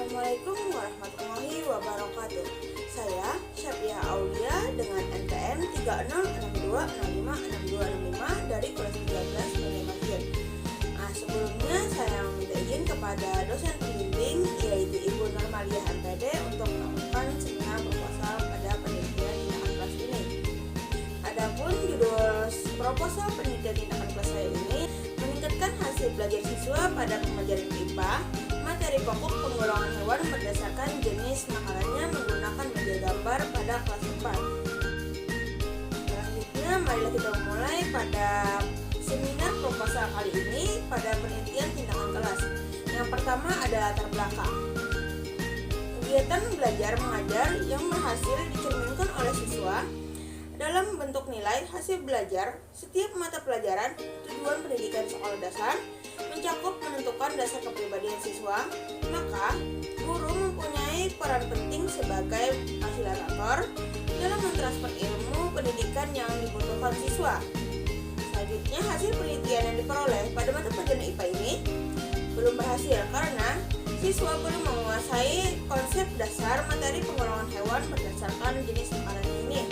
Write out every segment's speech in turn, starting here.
Assalamualaikum warahmatullahi wabarakatuh. Saya Syafia Aulia dengan NPM 3062656265 dari kelas 13 Banjarmasin. Sebelumnya saya meminta izin kepada dosen pembimbing yaitu Ibu Normalia MPD untuk melakukan seminar proposal pada penelitian tindakan kelas ini. Adapun judul proposal penelitian tindakan kelas saya ini meningkatkan hasil belajar siswa pada pembelajaran IPA, materi pokok penggolongan hewan berdasarkan jenis makanannya menggunakan media gambar pada kelas 4. Selanjutnya, marilah kita mulai pada seminar proposal kali ini pada penelitian tindakan kelas. Yang pertama ada latar belakang. Kegiatan belajar mengajar yang berhasil dicerminkan oleh siswa dalam bentuk nilai hasil belajar setiap mata pelajaran. Tujuan pendidikan sekolah dasar mencakup menentukan dasar kepribadian siswa, maka guru mempunyai peran penting sebagai fasilitator dalam mentransfer ilmu pendidikan yang dibutuhkan siswa. Selanjutnya, hasil penelitian yang diperoleh pada mata pelajaran IPA ini belum berhasil karena siswa belum menguasai konsep dasar materi penggolongan hewan berdasarkan jenis makanan ini.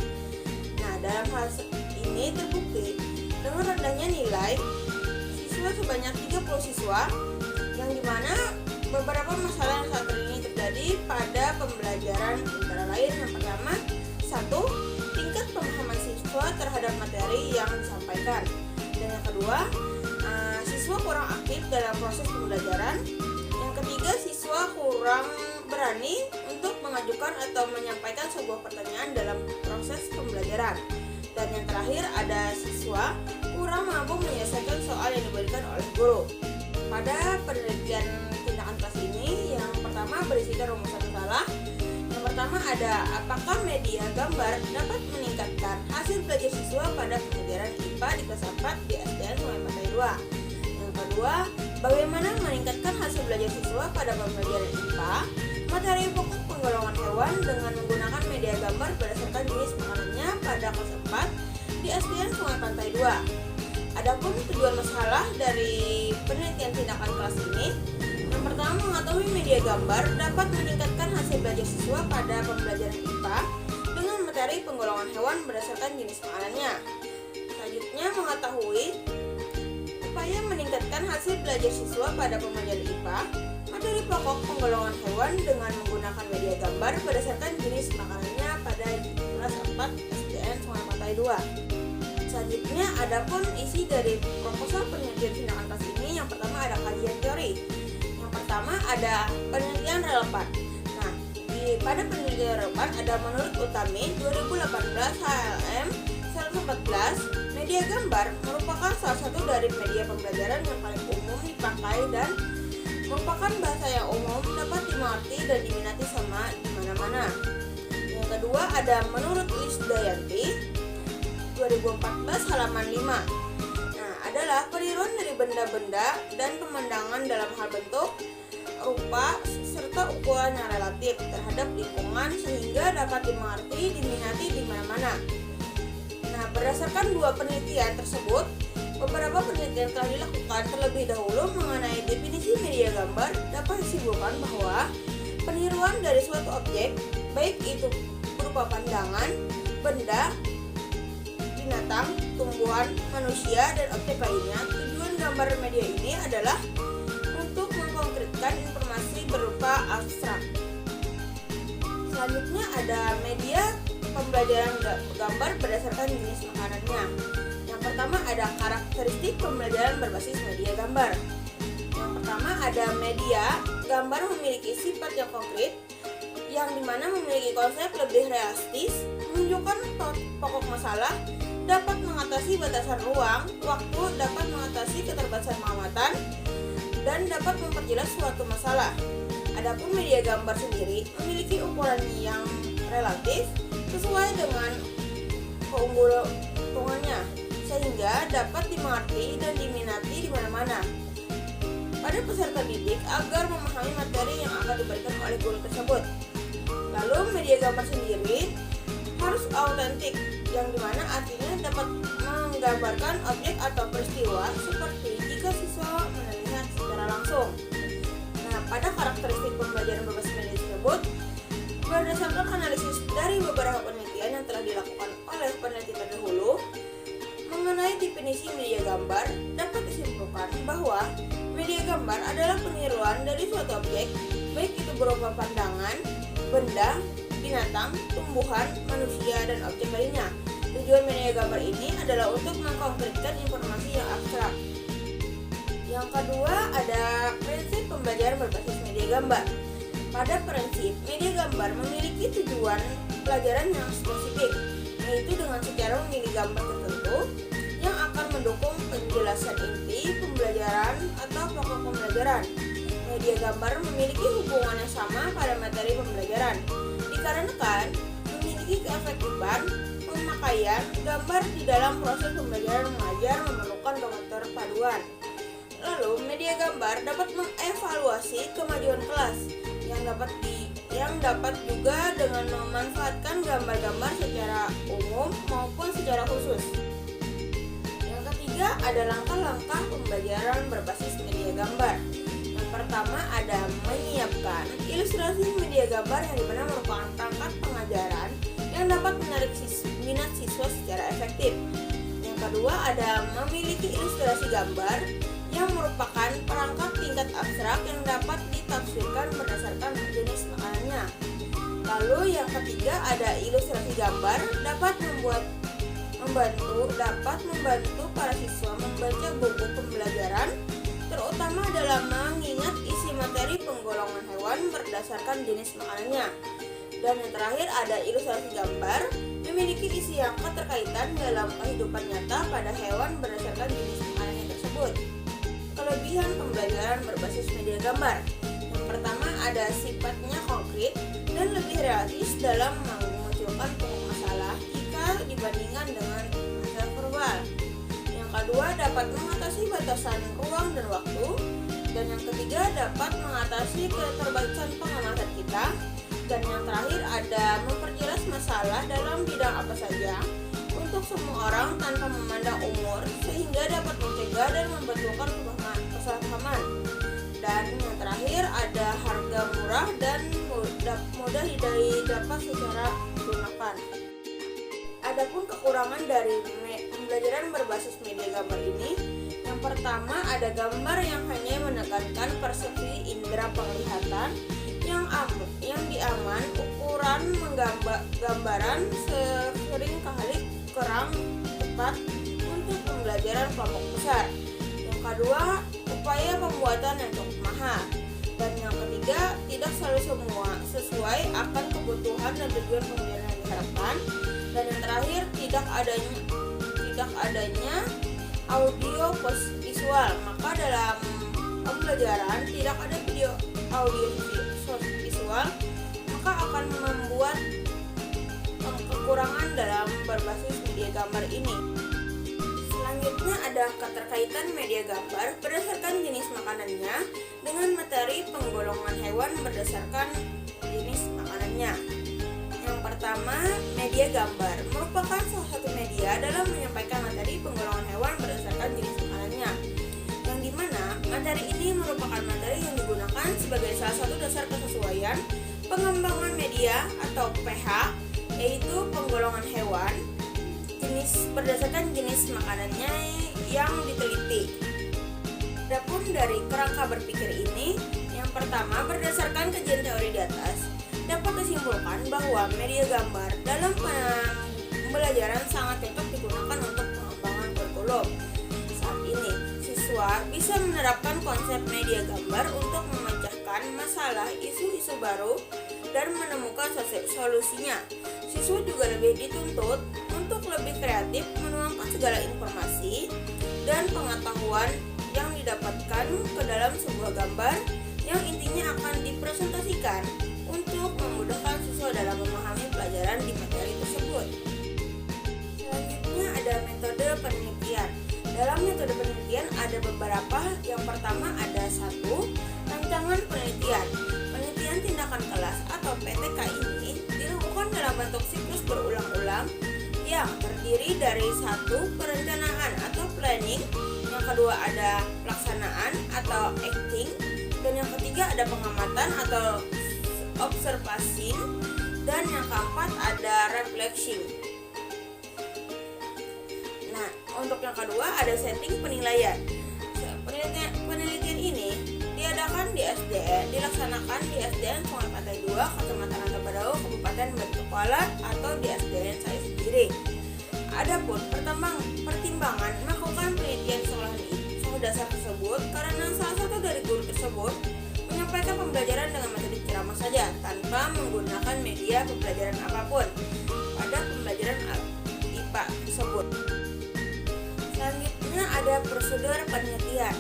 Dalam hal ini terbukti dengan rendahnya nilai siswa sebanyak 30 siswa, yang dimana beberapa masalah yang saat ini terjadi pada pembelajaran antara lain. Yang pertama, 1. Tingkat pemahaman siswa terhadap materi yang disampaikan, dan yang kedua, siswa kurang aktif dalam proses pembelajaran. Yang ketiga, siswa kurang berani untuk mengajukan atau menyampaikan sebuah pertanyaan dalam proses pembelajaran. Dan yang terakhir, ada siswa kurang mampu menyelesaikan soal yang diberikan oleh guru. Pada penelitian tindakan kelas ini, yang pertama berisikan rumusan masalah. Yang pertama ada, apakah media gambar dapat meningkatkan hasil belajar siswa pada pembelajaran IPA di kelas 4 di SDN Sungai Pantai 2. Yang kedua, bagaimana meningkatkan hasil belajar siswa pada pembelajaran IPA materi pokok penggolongan hewan dengan menggunakan media gambar berdasarkan jenis makanannya pada kelas 4 di SDN Sungai Pantai 2. Adapun tujuan masalah dari penelitian tindakan kelas ini, yang pertama, mengetahui media gambar dapat meningkatkan hasil belajar siswa pada pembelajaran IPA dengan materi penggolongan hewan berdasarkan jenis makanannya. Selanjutnya, mengetahui upaya meningkatkan hasil belajar siswa pada pembelajaran IPA materi pokok penggolongan hewan dengan menggunakan media gambar berdasarkan jenis makanannya pada kelas 4 SDN Sungai Pantai 2. Selanjutnya, adapun isi dari proposal penelitian tindakan kelas ini, yang pertama ada kajian teori. Yang pertama ada penelitian relevan. Pada penelitian relevan ada menurut Utami 2018 HLM 114, media gambar merupakan salah satu dari media pembelajaran yang paling umum dipakai dan merupakan bahasa yang umum, dapat dimengerti dan diminati sama di mana-mana. Yang kedua ada menurut Lisdayanti 2014 halaman 5. Adalah peniruan dari benda-benda dan pemandangan dalam hal bentuk, rupa, serta ukuran yang relatif terhadap lingkungan sehingga dapat dimengerti, diminati di mana-mana. Berdasarkan dua penelitian tersebut, beberapa penelitian telah dilakukan terlebih dahulu mengenai definisi media gambar. Dapat disimpulkan bahwa peniruan dari suatu objek, baik itu berupa pandangan, benda, binatang, tumbuhan, manusia, dan objek lainnya. Tujuan gambar media ini adalah untuk mengkonkretkan informasi berupa abstrak. Selanjutnya ada media pembelajaran gambar berdasarkan jenis makanannya. Yang pertama ada karakteristik pembelajaran berbasis media gambar. Yang pertama ada media gambar memiliki sifat yang konkret, yang dimana memiliki konsep lebih realistis, menunjukkan pokok masalah, dapat mengatasi batasan ruang, waktu, dapat mengatasi keterbatasan pengamatan, dan dapat memperjelas suatu masalah. Adapun media gambar sendiri memiliki ukuran yang relatif sesuai dengan keunggulannya, sehingga dapat dimengerti dan diminati di mana-mana pada peserta didik agar memahami materi yang akan diberikan oleh guru tersebut. Lalu media gambar sendiri harus autentik, yang dimana artinya dapat menggambarkan objek atau peristiwa seperti jika siswa melihat secara langsung. Pada karakteristik pembelajaran berbasis tersebut berdasarkan analisis dari beberapa penelitian yang telah dilakukan oleh peneliti terdahulu mengenai definisi media gambar, dapat disimpulkan bahwa media gambar adalah peniruan dari suatu objek, baik itu berupa pandangan, benda, binatang, tumbuhan, manusia, dan objek lainnya. Tujuan media gambar ini adalah untuk mengkonkretkan informasi yang abstrak. Yang kedua ada prinsip pembelajaran berbasis media gambar. Pada prinsip, media gambar memiliki tujuan pelajaran yang spesifik, yaitu dengan secara memilih gambar tertentu yang akan mendukung penjelasan inti pembelajaran atau pokok pembelajaran. Media gambar memiliki hubungan yang sama pada materi pembelajaran, dikarenakan memiliki keefektifan pemakaian gambar di dalam proses pembelajaran mengajar memerlukan keterpaduan. Lalu, media gambar dapat mengevaluasi kemajuan kelas yang dapat juga dengan memanfaatkan gambar-gambar secara umum maupun secara khusus. Yang ketiga ada langkah-langkah pembelajaran berbasis media gambar. Yang pertama ada menyiapkan ilustrasi media gambar yang dimana merupakan perangkat pengajaran yang dapat menarik minat siswa secara efektif. Yang kedua ada memiliki ilustrasi gambar yang merupakan perangkat tingkat abstrak yang dapat ditafsirkan berdasarkan jenis makanannya. Lalu yang ketiga ada ilustrasi gambar dapat membantu para siswa membaca buku pembelajaran, terutama dalam mengingat isi materi penggolongan hewan berdasarkan jenis makanannya. Dan yang terakhir ada ilustrasi gambar memiliki isi yang keterkaitan dalam kehidupan nyata pada hewan berdasarkan jenis makanannya tersebut. Kelebihan pembelajaran berbasis media gambar. Yang pertama ada sifatnya konkret dan lebih realistis dalam memunculkan pokok masalah jika dibandingkan dengan masalah verbal. Yang kedua dapat mengatasi batasan ruang dan waktu. Dan yang ketiga dapat mengatasi keterbatasan pengamatan kita. Dan yang terakhir ada memperjelas masalah dalam bidang apa saja untuk semua orang tanpa memandang umur, sehingga dapat mencegah dan membetulkan kesalahpahaman. Dan yang terakhir ada harga murah dan mudah didapat secara digunakan. Adapun kekurangan dari pembelajaran berbasis media gambar ini, yang pertama ada gambar yang hanya menekankan persepsi indera penglihatan yang diaman, ukuran gambaran sering kali kurang tepat untuk pembelajaran kelompok besar. Yang kedua, upaya pembuatan yang cukup mahal. Dan yang ketiga, tidak selalu semua sesuai akan kebutuhan dan tujuan pembelajaran yang diharapkan. Dan yang terakhir, tidak adanya audio visual. Maka dalam pembelajaran tidak ada video audio visual, maka akan membuat kekurangan dalam berbasis media gambar ini. Selanjutnya ada keterkaitan media gambar berdasarkan jenis makanannya dengan materi penggolongan hewan berdasarkan jenis makanannya. Yang pertama, media gambar merupakan salah satu media dalam menyampaikan materi penggolongan hewan berdasarkan jenis makanannya, yang dimana materi ini merupakan materi yang digunakan sebagai salah satu dasar kesesuaian pengembangan media atau pH, yaitu penggolongan hewan berdasarkan jenis makanannya yang diteliti. Adapun dari kerangka berpikir ini, yang pertama berdasarkan kajian teori di atas dapat disimpulkan bahwa media gambar dalam pembelajaran sangat cocok digunakan untuk pengembangan kurikulum. Saat ini, siswa bisa menerapkan konsep media gambar untuk memecahkan masalah isu-isu baru dan menemukan solusinya. Siswa juga lebih dituntut untuk lebih kreatif menuangkan segala informasi dan pengetahuan yang didapatkan ke dalam sebuah gambar yang intinya akan dipresentasikan untuk memudahkan siswa dalam memahami pelajaran di materi tersebut. Selanjutnya ada metode penelitian. Dalam metode penelitian ada beberapa. Yang pertama ada 1. Rancangan penelitian. Penelitian tindakan kelas atau PTK ini dilakukan dalam bentuk siklus berulang-ulang yang terdiri dari 1. Perencanaan atau planning. Yang kedua ada pelaksanaan atau acting. Dan yang ketiga ada pengamatan atau observasi, dan yang keempat ada reflection. Nah, untuk yang kedua ada setting penilaian. Penelitian ini dilaksanakan di SDN Sungai Pantai 2, Kecamatan Rantau Padao, Kabupaten Batu Kuala, atau di SDN saya sendiri. Adapun pertimbangan melakukan penelitian di sekolah dasar tersebut karena salah satu dari guru tersebut menyampaikan pembelajaran dengan metode ceramah saja tanpa menggunakan media pembelajaran apapun pada pembelajaran IPA tersebut. Selanjutnya ada prosedur penelitian.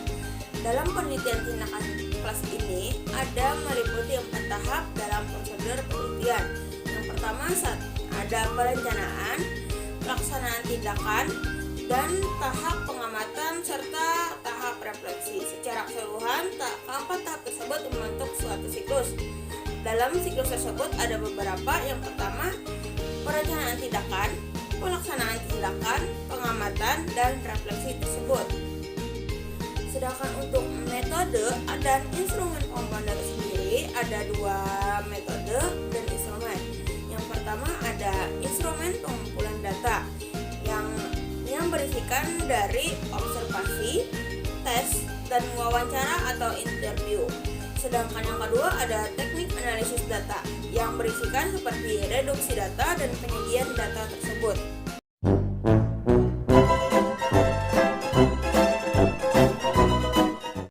Dalam penelitian tindakan kelas ini ada meliputi 4 tahap dalam prosedur penelitian. Yang pertama ada perencanaan, pelaksanaan tindakan, dan tahap pengamatan serta tahap refleksi. Secara keseluruhan, keempat tahap tersebut membentuk suatu siklus. Dalam siklus tersebut ada beberapa. Yang pertama, perencanaan tindakan, pelaksanaan tindakan, pengamatan, dan refleksi tersebut. Sedangkan untuk metode dan instrumen pengumpulan data sendiri ada 2 metode dan instrumen. Yang pertama ada instrumen pengumpulan data yang berisikan dari observasi, tes, dan wawancara atau interview. Sedangkan yang kedua ada teknik analisis data yang berisikan seperti reduksi data dan penyajian data tersebut.